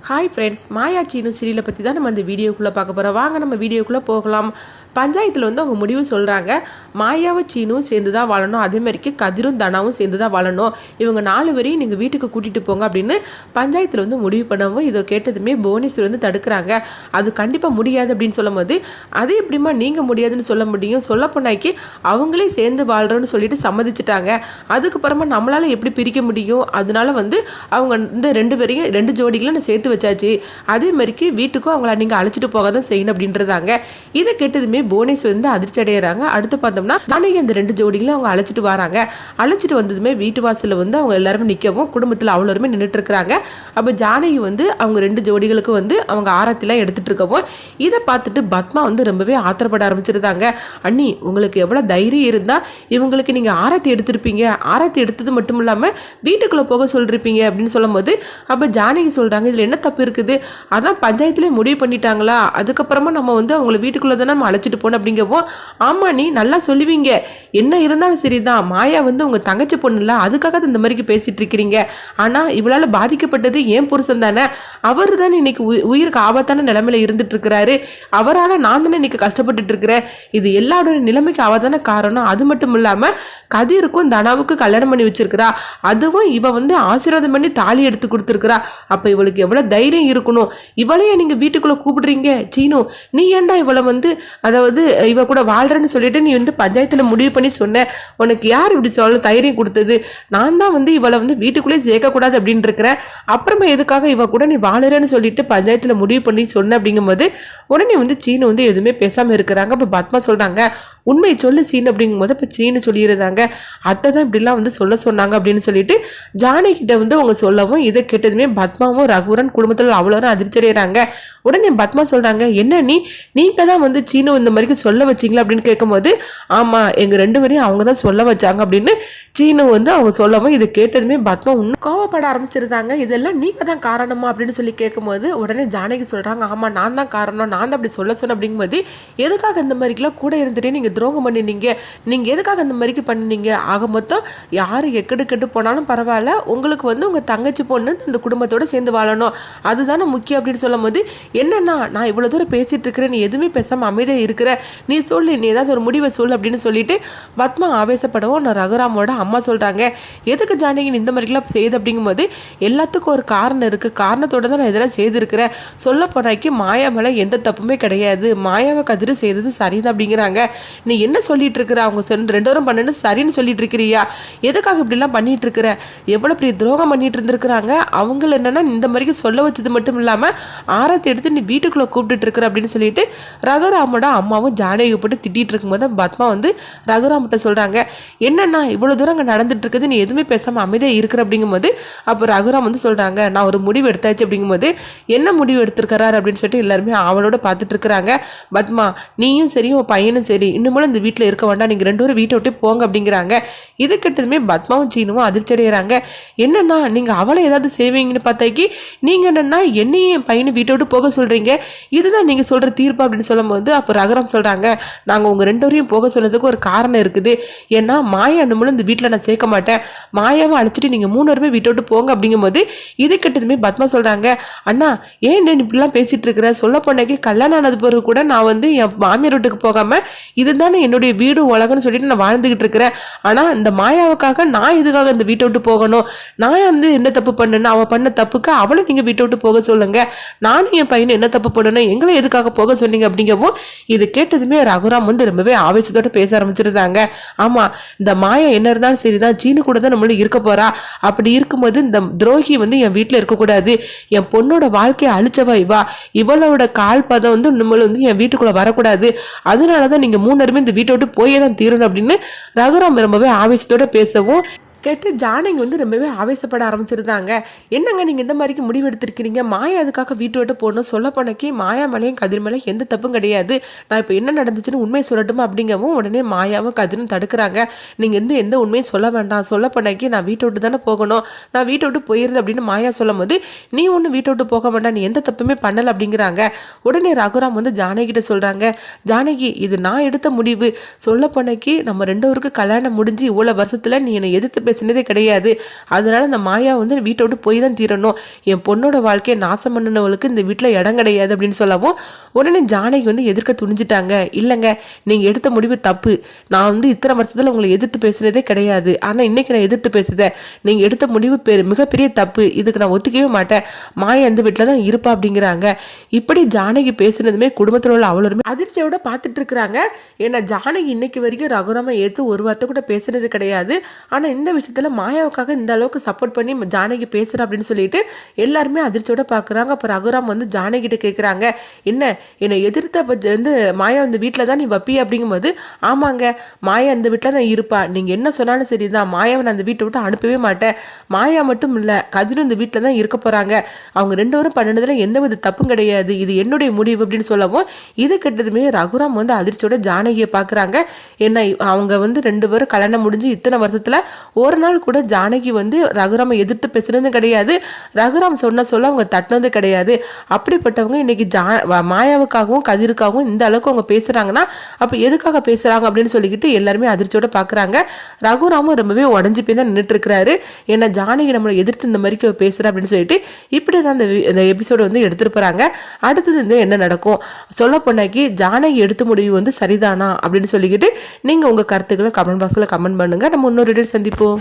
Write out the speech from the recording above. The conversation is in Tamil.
ஹாய் ஃப்ரெண்ட்ஸ், மாயா சீனு சீரியலை பற்றி தான் நம்ம அந்த வீடியோக்குள்ளே பார்க்க போகிறோம். வாங்க நம்ம வீடியோக்குள்ளே போகலாம். பஞ்சாயத்தில் அவங்க முடிவு சொல்கிறாங்க, மாயாவும் சீனும் சேர்ந்து தான் வாழணும், அதே மாதிரிக்கு கதிரும் தனாவும் சேர்ந்து தான் வாழணும், இவங்க 4 பேரையும் நீங்கள் வீட்டுக்கு கூட்டிகிட்டு போங்க அப்படின்னு பஞ்சாயத்தில் முடிவு பண்ணவும் இதை கேட்டதுமே புவனேஸ்வர் தடுக்கிறாங்க. அது கண்டிப்பாக முடியாது அப்படின்னு சொல்லும் போது, அது எப்படிமா நீங்கள் முடியாதுன்னு சொல்ல முடியும், சொல்ல போனாக்கி அவங்களே சேர்ந்து வாழ்கிறோன்னு சொல்லிட்டு சம்மதிச்சிட்டாங்க, அதுக்கப்புறமா நம்மளால் எப்படி பிரிக்க முடியும், அதனால அவங்க இந்த 2 பேரையும் 2 ஜோடிகளும் நான் சேர்த்து வச்சாச்சு, அதே மாதிரிக்கு வீட்டுக்கும் அவங்கள நீங்கள் அழைச்சிட்டு போக தான் செய்யணும் அப்படின்றதாங்க. இதை கேட்டதுமே புவனேஸ்வர் அதிர்ச்சி அடைகிறாங்க. அடுத்து பார்த்தோம்னா ஜானகி அந்த 2 ஜோடிகளும் அவங்க அழைச்சிட்டு வராங்க. அழைச்சிட்டு வந்ததுமே வீட்டு வாசலில் அவங்க எல்லாருமே நிற்கவும் குடும்பத்தில் அவ்வளோருமே நின்றுட்டு இருக்கிறாங்க. அப்போ ஜானகி அவங்க 2 ஜோடிகளுக்கு அவங்க ஆரத்திலாம் எடுத்துட்டு இருக்கவும் இதை பார்த்துட்டு பத்மா ரொம்பவே ஆத்திரப்பட ஆரம்பிச்சிருந்தாங்க. அண்ணி, உங்களுக்கு எவ்வளோ தைரியம் இருந்தால் இவங்களுக்கு நீங்கள் ஆரத்தி எடுத்திருப்பீங்க, ஆரத்தி எடுத்தது மட்டும் இல்லாமல் வீட்டுக்குள்ளே போக சொல்லிருப்பீங்க அப்படின்னு சொல்லும் போது, அப்போ ஜானகி சொல்கிறாங்க, இதில் என்ன தப்பு இருக்குது, அதான் பஞ்சாயத்துலேயே முடிவு பண்ணிட்டாங்களா, அதுக்கப்புறமா நம்ம அவங்கள வீட்டுக்குள்ளே தானே நம்ம அழைச்சிட்டு போனோம் அப்படிங்கவும், ஆமா நீ நல்லா சொல்லுவீங்க, என்ன இருந்தாலும் சரிதான், மாயா உங்கள் தங்கச்சி பொண்ணு இல்லை, அதுக்காக இந்த மாதிரிக்கு பேசிட்டு இருக்கிறீங்க, ஆனால் இவளால் பாதிக்கப்பட்டது ஏன் புருஷன் தானே, அவர் தானே இன்னைக்கு உயிருக்கு ஆபத்தான நிலைமையில இருந்துட்டு இருக்கிறாரு, அவரால் நான் தானே இன்னைக்கு கஷ்டப்பட்டுட்டு இருக்கிறேன், இது எல்லாரோட நிலைமைக்கு அவ தானே காரணம், அது மட்டும் இல்லாமல் கதிருக்கும் தனாவுக்கு கல்யாணம் பண்ணி வச்சிருக்கிறா, அதுவும் இவ ஆசீர்வாதம் பண்ணி தாலி எடுத்து கொடுத்துருக்கிறா, அப்போ இவளுக்கு எவ்வளோ தைரியம் இருக்கணும், இவளையே நீங்கள் வீட்டுக்குள்ளே கூப்பிடுறீங்க, சீனு நீ ஏன்டா இவளை அதாவது இவ கூட வாழ்றேன்னு சொல்லிட்டு நீ பஞ்சாயத்தில் முடிவு பண்ணி சொன்ன, உனக்கு யார் இப்படி சொல்ல தைரியம் கொடுத்தது, நான் தான் இவளை வீட்டுக்குள்ளே சேர்க்கக்கூடாது அப்படின்னு இருக்கிறேன், அப்புறமா எதுக்காக இவ கூட நீ வாழறேன்னு சொல்லிட்டு பஞ்சாயத்தில் முடிவு பண்ணி சொன்ன அப்படிங்கும்போது உடனே சீனு எதுவுமே பேசாமல் இருக்கிறாங்க. இப்போ பத்மா சொல்கிறாங்க, உண்மையை சொல்லு சீனு அப்படிங்கும்போது இப்போ சீனு சொல்லிடுறாங்க, அத்தை தான் இப்படிலாம் சொல்ல சொன்னாங்க அப்படின்னு சொல்லிட்டு ஜானகிட்ட அவங்க சொல்லவும் இதை கேட்டதுமே பத்மாவும் ரகுவரன் குடும்பத்தில் அவ்வளோ அதிர்ச்சி அடைகிறாங்க. உடனே பத்மா சொல்கிறாங்க, என்ன நீங்கள் தான் சீனு இந்த மாதிரி சொல்ல வச்சிங்களா அப்படின்னு கேட்கும்போது, ஆமாம் எங்கள் 2 பேரையும் அவங்க தான் சொல்ல வச்சாங்க அப்படின்னு சீனு அவங்க சொல்லவும் இதை கேட்டதுமே பத்மா இன்னும் கோவப்பட ஆரம்பிச்சிருந்தாங்க. இதெல்லாம் நீங்கள் தான் காரணமா அப்படின்னு சொல்லி கேட்கும்போது உடனே ஜானகி சொல்கிறாங்க, ஆமாம் நான் தான் காரணம், நான் தான் அப்படி சொல்ல சொன்னேன் அப்படிங்கும்போது, எதுக்காக இந்த மாதிரிக்கெல்லாம் கூட இருந்துட்டே நீங்கள் துரோகம் பண்ணினீங்க, நீங்கள் எதுக்காக இந்த மாதிரிக்கு பண்ணினீங்க, ஆக மொத்தம் யார் கெட்டு போனாலும் பரவாயில்ல, உங்களுக்கு உங்கள் தங்கச்சி பொண்ணு இந்த குடும்பத்தோடு சேர்ந்து வாழணும், அதுதானே முக்கியம் அப்படின்னு சொல்லும் போது, என்னன்னா நான் இவ்வளோ தூரம் பேசிகிட்டு இருக்கிறேன், நீ எதுவுமே பேசாமல் அமைதியாக இருக்கிற, நீ சொல்லு, நீ ஏதாவது ஒரு முடிவை சொல்லு அப்படின்னு சொல்லிட்டு பத்மா ஆவேசப்படவும் நான் ரகுராமோட அம்மா சொல்கிறாங்க, எதுக்கு ஜானகி இந்த மாதிரிலாம் செய்யுது அப்படிங்கும்போது, எல்லாத்துக்கும் ஒரு காரணம் இருக்குது, காரணத்தோடு தான் நான் இதெல்லாம் செய்திருக்கிறேன், சொல்ல போனாக்கி மாயா மேலே எந்த தப்புமே கிடையாது, மாயாவை கதிர் செய்தது சரிதான் அப்படிங்கிறாங்க, நீ என்ன சொல்லிட்டு இருக்கிற, அவங்க 2 பேரும் பண்ணுன்னு சரின்னு சொல்லிட்டு இருக்கிறியா, எதுக்காக இப்படிலாம் பண்ணிட்டு இருக்கிற, எவ்வளோ பெரிய துரோகம் பண்ணிட்டு இருந்திருக்கிறாங்க, அவங்கள என்னன்னா இந்த மாதிரி சொல்ல வச்சது மட்டும் இல்லாமல் ஆரத்தி எடுத்து நீ வீட்டுக்குள்ளே கூப்பிட்டுட்டு இருக்கிற அப்படின்னு சொல்லிட்டு ரகுராமோட அம்மாவும் ஜானகி போட்டு திட்டிகிட்டு இருக்கும்போது பத்மா ரகுராமத்தை சொல்கிறாங்க, என்னன்னா இவ்வளோ தூரம் அங்கே நடந்துட்டு இருக்குது, நீ எதுவுமே பேசாமல் அமைதியாக இருக்கிற அப்படிங்கும்போது, அப்போ ரகுராம் சொல்கிறாங்க, நான் ஒரு முடிவு எடுத்தாச்சு அப்படிங்கும்போது, என்ன முடிவு எடுத்திருக்கிறாரு அப்படின்னு சொல்லிட்டு எல்லாருமே அவளோட பார்த்துட்டு இருக்கிறாங்க. பத்மா, நீயும் சரி உன் பையனும் சரி இன்னும் இந்த வீட்டில் இருக்க வேண்டாம், நீங்கள் 2 பேரும் வீட்டை விட்டு போங்க அப்படிங்கிறாங்க. இது கிட்டதுமே பத்மாவும் சீனுவும் அதிர்ச்சி அடைகிறாங்க. என்னன்னா நீங்கள் அவளை ஏதாவது செய்வீங்கன்னு பார்த்தாக்கி நீங்கள் என்னன்னா என்னையும் என் பையனை வீட்டை விட்டு போக சொல்கிறீங்க, இதுதான் நீங்கள் சொல்கிற தீர்ப்பு அப்படின்னு சொல்லும்போது, அப்போ ரகுராம் சொல்கிறாங்க, நாங்கள் உங்கள் 2 பேரையும் போக சொன்னதுக்கு ஒரு காரணம் இருக்குது, ஏன்னா மாயா நம்மளும் இந்த வீட்டில் நான் சேர்க்க மாட்டேன், மாயாவை அழைச்சிட்டு நீங்கள் 3 பேருமே வீட்டை விட்டு போங்க அப்படிங்கும்போது, இது கிட்டதுமே பத்மா சொல்கிறாங்க, அண்ணா ஏன் என்ன இப்படிலாம் பேசிகிட்டு இருக்கிற, சொல்ல போனாக்கி கல்யாணம் ஆனது பிறகு கூட நான் என் மாமியார் வீட்டுக்கு போகாமல் இதுதானே என்னுடைய வீடு உலகம்னு சொல்லிட்டு நான் வாழ்ந்துக்கிட்டு இருக்கிறேன், ஆனால் இந்த மாயாவுக்காக நான் இதுக்காக இந்த வீட்டை விட்டு போகணும், நான் என்ன தப்பு பண்ணேன்னு, அவள் பண்ண தப்புக்கு அவளை நீங்கள் வீட்டை விட்டு போக சொல்லுங்க, நானும் என் பையனை என்ன தப்பு பண்ணணும், எங்களை எதுக்காக போக சொன்னீங்க அப்படிங்கவும் இது கேட்டதுமே ரகுராம் ரொம்பவே ஆவேசத்தோட பேச ஆரம்பிச்சிருந்தாங்க. ஆமாம், இந்த மாயா என்ன இருந்தாலும் சரிதான், சீனு கூட தான் நம்மளும் இருக்க போறா, அப்படி இருக்கும்போது இந்த துரோகி என் வீட்டில் இருக்கக்கூடாது, என் பொண்ணோட வாழ்க்கையை அழிச்சவா இவளோட கால் பதம் நம்மள என் வீட்டுக்குள்ள வரக்கூடாது, அதனால தான் நீங்கள் 3 பேருமே இந்த வீட்டை விட்டு போயே தான் தீரணும் அப்படின்னு ரகுராம் ரொம்பவே ஆவேசத்தோட பேசவும் கேட்டு ஜானகி ரொம்பவே ஆவேசப்பட ஆரம்பிச்சிருந்தாங்க. என்னங்க நீங்கள் இந்த மாதிரிக்கு முடிவு எடுத்திருக்கிறீங்க, மாயா அதுக்காக வீட்டு விட்டு போகணும், சொல்ல போனக்கி மாயா மேலேயும் கதிர் மேலே எந்த தப்பும் கிடையாது, நான் இப்போ என்ன நடந்துச்சுன்னு உண்மையை சொல்லட்டுமா அப்படிங்கவும் உடனே மாயாவும் கதிரும் தடுக்கிறாங்க. நீங்கள் எந்த உண்மையும் சொல்ல வேண்டாம், சொல்ல போனக்கி நான் வீட்டை விட்டு தானே போகணும், நான் வீட்டை விட்டு போயிருது அப்படின்னு மாயா சொல்லும் போது, நீ ஒன்றும் வீட்டை விட்டு போக வேண்டாம், நீ எந்த தப்புமே பண்ணலை அப்படிங்கிறாங்க. உடனே ரகுராம் ஜானகிட்ட சொல்கிறாங்க, ஜானகி இது நான் எடுத்த முடிவு, சொல்ல போனக்கி நம்ம 2 பேருக்கு கல்யாணம் முடிஞ்சு இவ்வளோ வருஷத்தில் நீ என்னை எதிர்த்து பேசினதே கிடையாது. அதனால இந்த மாயா வந்து வீட்டை விட்டு போய் தான் தீரணும். என் பொண்ணோட வாழ்க்கையை நாசம் பண்ணினவளுக்கு இந்த வீட்டில் இடம் கிடையாது அப்படின்னு சொல்லவும் உடனே ஜானகி வந்து எதிர்க்க துணிஞ்சிட்டாங்க. இல்லைங்க, நீங்கள் எடுத்த முடிவு தப்பு. நான் வந்து இத்தனை வருஷத்தில் உங்களை எதிர்த்து பேசுனதே கிடையாது. ஆனால் இன்னைக்கு நான் எதிர்த்து பேசுதேன். நீங்கள் எடுத்த முடிவு மிகப்பெரிய தப்பு. இதுக்கு நான் ஒத்துக்கவே மாட்டேன். மாயா அந்த வீட்டில் தான் இருப்பா அப்படிங்கிறாங்க. இப்படி ஜானகி பேசுனதுமே குடும்பத்தில் உள்ள அவ்வளோருமே அதிர்ச்சியோட பார்த்துட்டு இருக்கிறாங்க. ஏன்னா ஜானகி இன்னைக்கு வரைக்கும் ரகுராமை ஏற்று ஒரு வார்த்தை கூட பேசுனது கிடையாது. ஆனால் இந்த விஷயத்தில் மாயாவுக்காக இந்த அளவுக்கு சப்போர்ட் பண்ணி ஜானகி பேசுகிறா அப்படின்னு சொல்லிட்டு எல்லாருமே அதிர்ச்சியோட பார்க்குறாங்க. அப்போ ரகுராம் வந்து ஜானகிட்ட கேட்குறாங்க, என்னை எதிர்த்த வந்து மாயா அந்த வீட்டில் தான் நீ வப்பி அப்படிங்கும்போது, ஆமாங்க மாயா அந்த வீட்டில் தான் இருப்பா. நீங்கள் என்ன சொன்னாலும் சரி தான், மாயாவை நான் அந்த வீட்டை விட்டு அனுப்பவே மாட்டேன். மாயா மட்டும் இல்லை, கதிரும் இந்த வீட்டில் தான் இருக்க போகிறாங்க. அவங்க 2 பேரும் பண்ணினதுல எந்தவித தப்பும் கிடையாது. இது என்னுடைய முடிவு அப்படின்னு சொல்லவும் இது கெட்டதுமே ரகுராம் வந்து அதிர்ச்சியோட ஜானகியை பார்க்குறாங்க. ஏன்னா அவங்க வந்து 2 பேரும் கல்யாணம் முடிஞ்சு இத்தனை வருஷத்தில் ஒரு நாள் கூட ஜானகி வந்து ரகுராமை எதிர்த்து பேசுனதும் கிடையாது. ரகுராம் சொன்ன சொல்ல அவங்க தட்டினது கிடையாது. அப்படிப்பட்டவங்க இன்னைக்கு மாயாவுக்காகவும் கதிருக்காகவும் இந்த அளவுக்கு அவங்க பேசுகிறாங்கன்னா அப்போ எதுக்காக பேசுகிறாங்க அப்படின்னு சொல்லிக்கிட்டு எல்லாருமே அதிர்ச்சியோட பார்க்குறாங்க. ரகுராமும் ரொம்பவே உடஞ்சி போய் தான் நின்றுட்டு இருக்கிறாரு. ஏன்னா ஜானகி நம்மளை எதிர்த்து இந்த மாதிரி பேசுகிறா அப்படின்னு சொல்லிட்டு இப்படி தான் இந்த எபிசோடு வந்து எடுத்துகிட்டு போகிறாங்க. அடுத்தது வந்து என்ன நடக்கும் சொல்ல போனாக்கி ஜானகி எடுத்த முடிவு வந்து சரிதானா அப்படின்னு சொல்லிக்கிட்டு நீங்கள் உங்கள் கருத்துக்களை கமெண்ட் பாக்ஸில் கமெண்ட் பண்ணுங்கள். நம்ம இன்னொரு வீடியோவில் சந்திப்போம்.